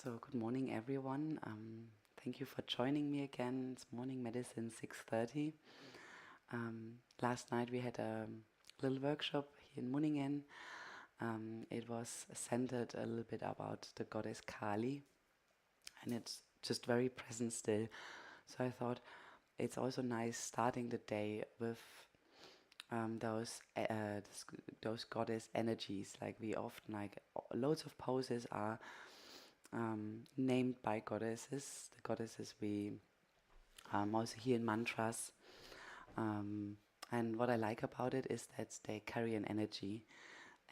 So good morning, everyone. Thank you for joining me again. It's morning medicine 6:30. Last night we had a little workshop here in Munningen. It was centered a little bit about the goddess Kali, and it's just very present still. So I thought it's also nice starting the day with those goddess energies. Like we often loads of poses are named by goddesses. The goddesses we also hear in mantras. And what I like about it is that they carry an energy.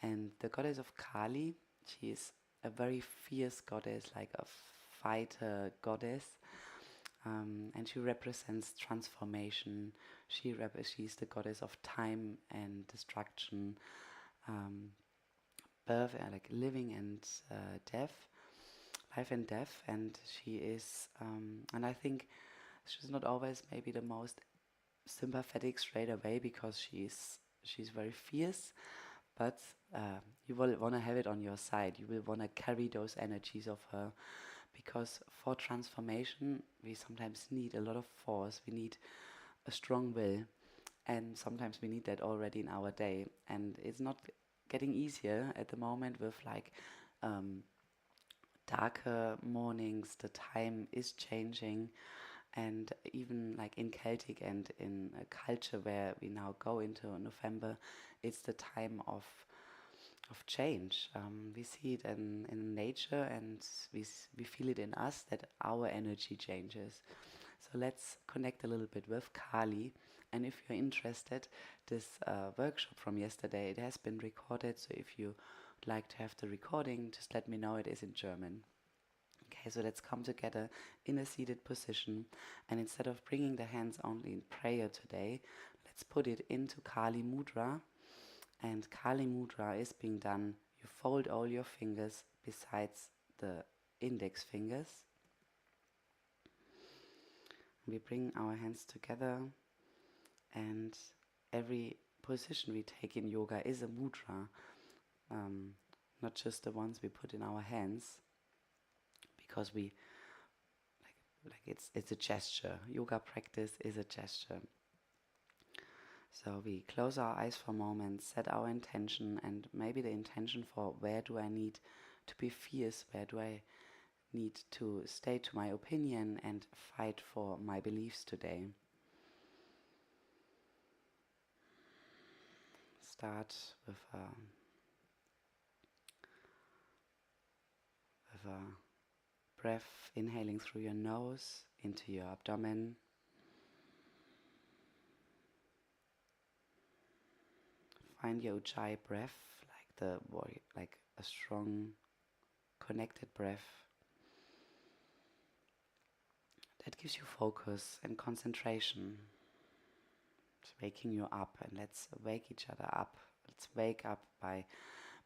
And the goddess of Kali, she is a very fierce goddess, like a fighter goddess. And she represents transformation. She's the goddess of time and destruction, um, birth, like living and death, life and death. And she is, and I think she's not always maybe the most sympathetic straight away because she's very fierce, but you will want to have it on your side. You will want to carry those energies of her, because for transformation we sometimes need a lot of force. We need a strong will, and sometimes we need that already in our day. And it's not getting easier at the moment with um, darker mornings. The time is changing, and even like in Celtic and in a culture where we now go into November, it's the time of change. We see it in nature, and we feel it in us that our energy changes. So let's connect a little bit with Kali. And if you're interested, this workshop from yesterday, it has been recorded. So if you would like to have the recording, just let me know. It is in German. Okay, so let's come together in a seated position, and instead of bringing the hands only in prayer today, let's put it into Kali Mudra. And Kali Mudra is being done, you fold all your fingers besides the index fingers. We bring our hands together, and every position we take in yoga is a mudra, not just the ones we put in our hands, because we like it's a gesture. Yoga practice is a gesture. So we close our eyes for a moment, set our intention, and maybe the intention for where do I need to be fierce, where do I need to stay to my opinion and fight for my beliefs today. Start with a breath, inhaling through your nose into your abdomen. Find your Ujjayi breath, like a strong, connected breath that gives you focus and concentration. It's waking you up, and let's wake each other up. Let's wake up by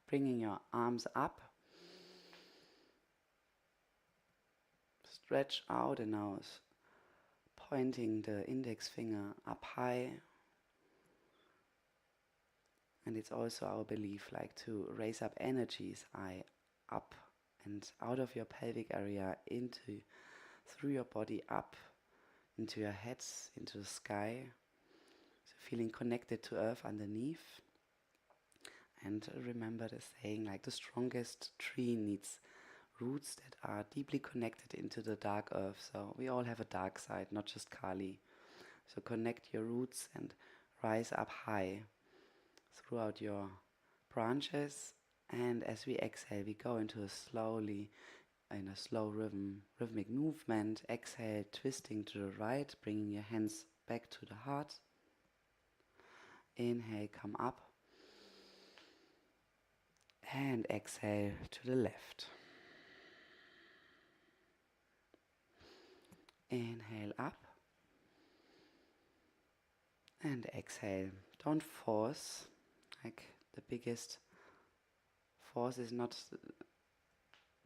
bringing your arms up. Stretch out the nose, pointing the index finger up high. And it's also our belief, like to raise up energies, up and out of your pelvic area, through your body, up into your head, into the sky. So feeling connected to earth underneath. And remember the saying, like the strongest tree needs roots that are deeply connected into the dark earth. So we all have a dark side, not just Kali. So connect your roots and rise up high throughout your branches. And as we exhale, we go into a slow rhythmic movement. Exhale, twisting to the right, bringing your hands back to the heart. Inhale, come up. And exhale to the left. Inhale up. And exhale. Don't force. Like the biggest force is not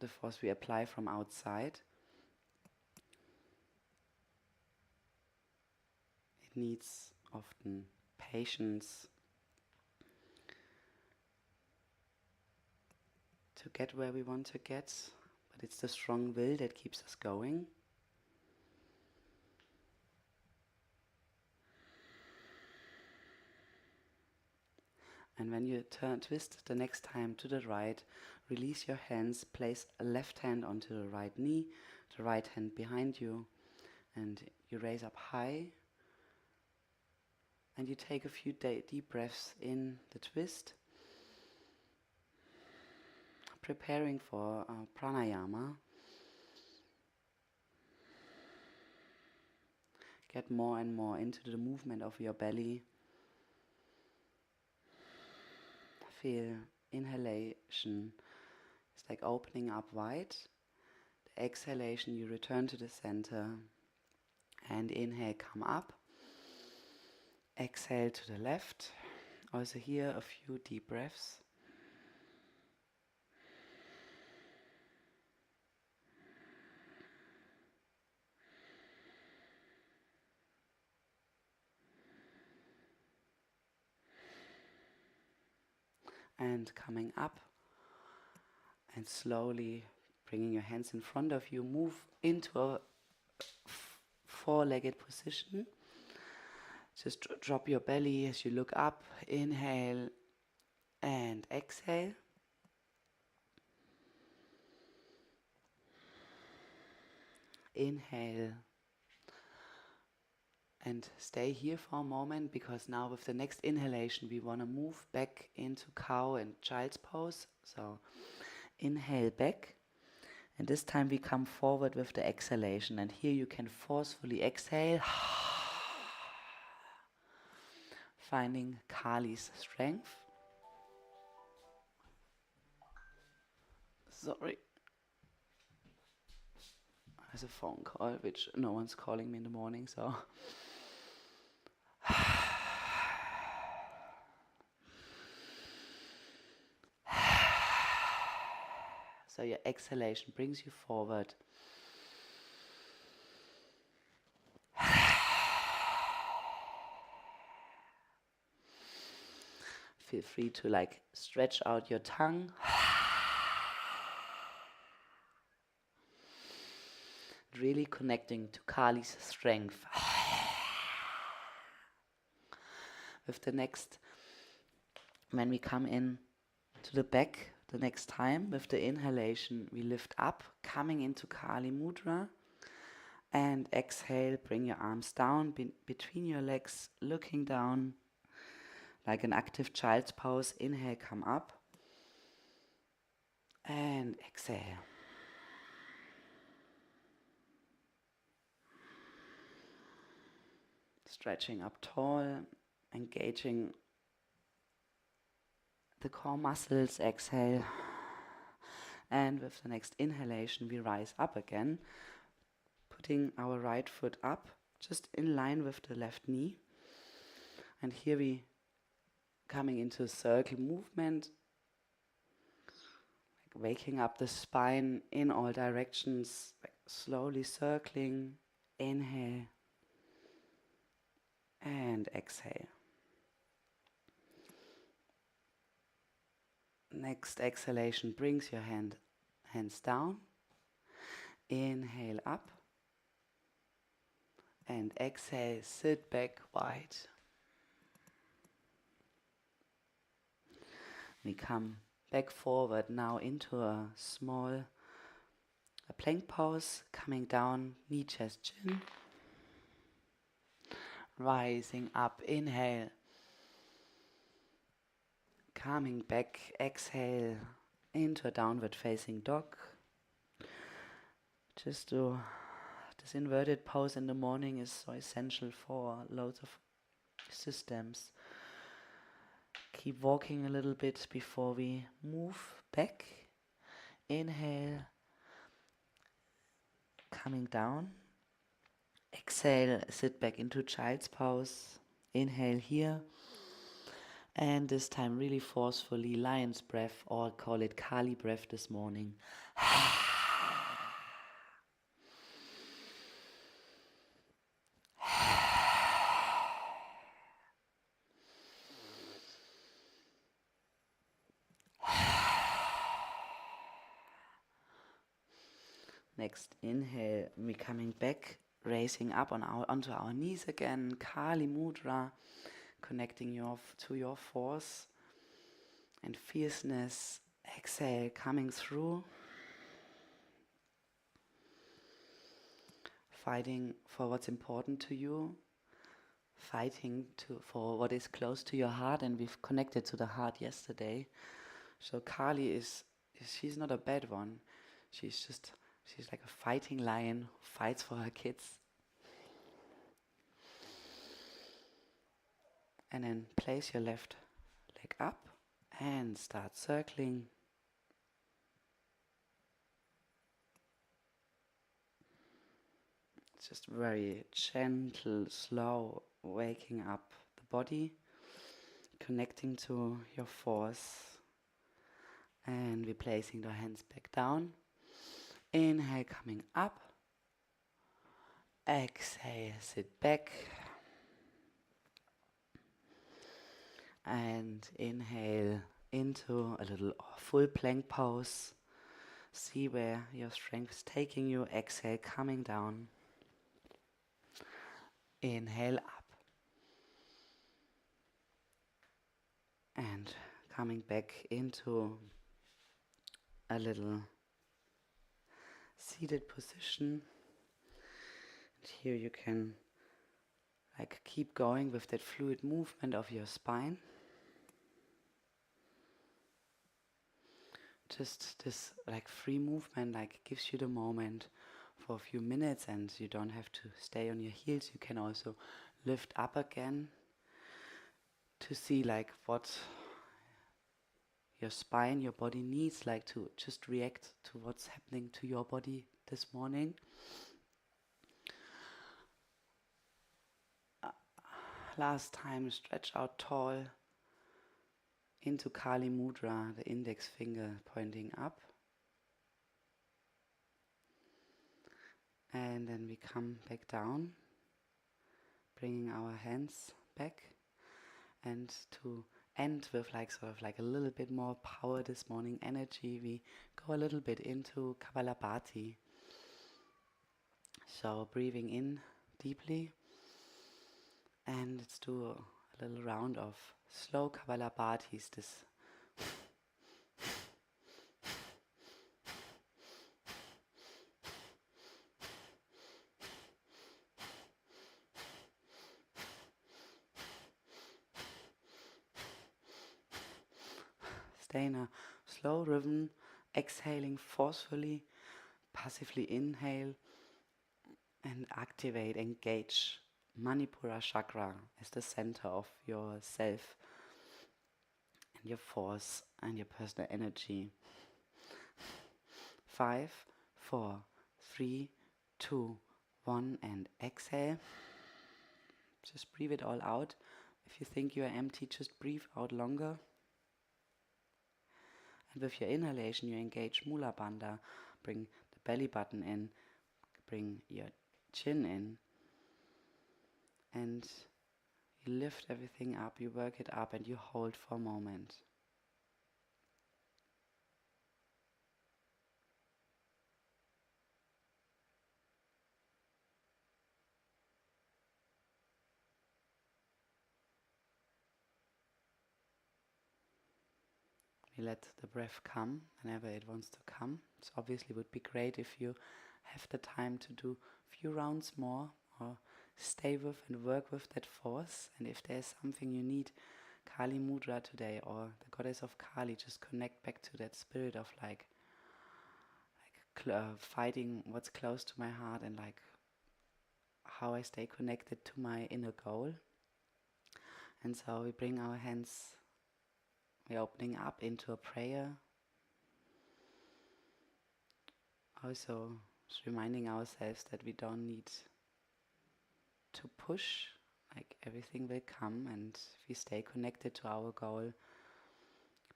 the force we apply from outside. It needs often patience to get where we want to get, but it's the strong will that keeps us going. And when you twist the next time to the right, release your hands, place a left hand onto the right knee, the right hand behind you, and you raise up high. And you take a few deep breaths in the twist, preparing for pranayama. Get more and more into the movement of your belly. Feel inhalation. It's like opening up wide. The exhalation, you return to the center. And inhale, come up. Exhale to the left. Also here a few deep breaths. And coming up. And slowly bringing your hands in front of you. Move into a four-legged position. Just drop your belly as you look up. Inhale and exhale. Inhale and stay here for a moment, because now with the next inhalation we want to move back into cow and child's pose. So inhale back, and this time we come forward with the exhalation, and here you can forcefully exhale, finding Kali's strength. Sorry. There's a phone call, which no one's calling me in the morning, so. So your exhalation brings you forward. Feel free to stretch out your tongue. Really connecting to Kali's strength. With the next, when we come in to the back, the next time, with the inhalation, we lift up, coming into Kali Mudra. And exhale, bring your arms down between your legs, looking down like an active child's pose. Inhale, come up. And exhale. Stretching up tall, engaging the core muscles. Exhale. And with the next inhalation, we rise up again, putting our right foot up, just in line with the left knee. And here we coming into a circle movement, like waking up the spine in all directions, like slowly circling. Inhale and exhale. Next exhalation brings your hands down. Inhale up. And exhale, sit back wide. We come back forward now into a plank pose, coming down, knee, chest, chin. Rising up, inhale. Coming back, exhale, into a downward facing dog. Just do this inverted pose in the morning is so essential for loads of systems. Keep walking a little bit before we move back. Inhale, coming down. Exhale, sit back into child's pose. Inhale here. And this time really forcefully lion's breath, or call it Kali breath this morning. Next inhale, we're coming back, raising up onto our knees again, Kali Mudra, connecting to your force and fierceness. Exhale, coming through, fighting for what's important to you, fighting for what is close to your heart, and we've connected to the heart yesterday. So Kali she's not a bad one. She's like a fighting lion who fights for her kids. And then place your left leg up and start circling. Just very gentle, slow, waking up the body, connecting to your force, and replacing the hands back down. Inhale, coming up. Exhale, sit back. And inhale into a little full plank pose. See where your strength is taking you. Exhale, coming down. Inhale up. And coming back into a little seated position. And here you can keep going with that fluid movement of your spine. Just this free movement gives you the moment for a few minutes, and you don't have to stay on your heels. You can also lift up again to see what your spine, your body needs, to just react to what's happening to your body this morning. Last time, stretch out tall into Kali Mudra, the index finger pointing up. And then we come back down, bringing our hands back. And to end with a little bit more power this morning, energy, we go a little bit into Kapalabhati. So breathing in deeply, and let's do a little round of slow Kapalabhatis. This stay in a slow rhythm, exhaling forcefully, passively inhale, and activate, engage Manipura chakra as the center of your self and your force and your personal energy. 5, 4, 3, 2, 1, and exhale. Just breathe it all out. If you think you are empty, just breathe out longer. And with your inhalation, you engage Mula Bandha. Bring the belly button in, bring your chin in, and you lift everything up, you work it up, and you hold for a moment. We let the breath come whenever it wants to come. It obviously would be great if you have the time to do a few rounds more, or stay with and work with that force. And if there's something you need, Kali Mudra today, or the goddess of Kali, just connect back to that spirit of fighting what's close to my heart, and how I stay connected to my inner goal. And so we bring our hands, we're opening up into a prayer. Also, just reminding ourselves that we don't need to push, everything will come, and if we stay connected to our goal,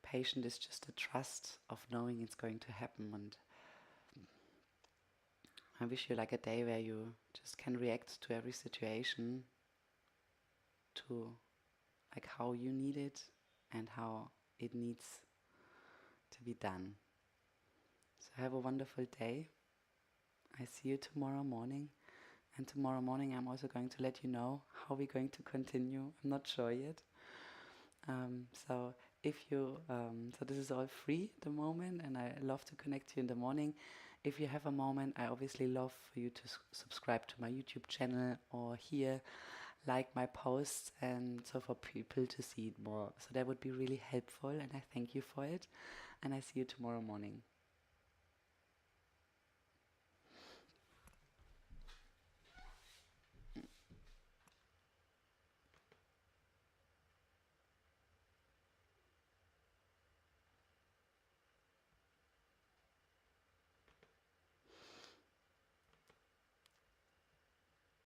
patient is just a trust of knowing it's going to happen. And I wish you a day where you just can react to every situation to how you need it and how it needs to be done. So have a wonderful day, I see you tomorrow morning. And tomorrow morning, I'm also going to let you know how we're going to continue. I'm not sure yet. So if you, so this is all free at the moment, and I love to connect to you in the morning. If you have a moment, I obviously love for you to subscribe to my YouTube channel or here, like my posts, and so for people to see it more. So that would be really helpful, and I thank you for it. And I see you tomorrow morning.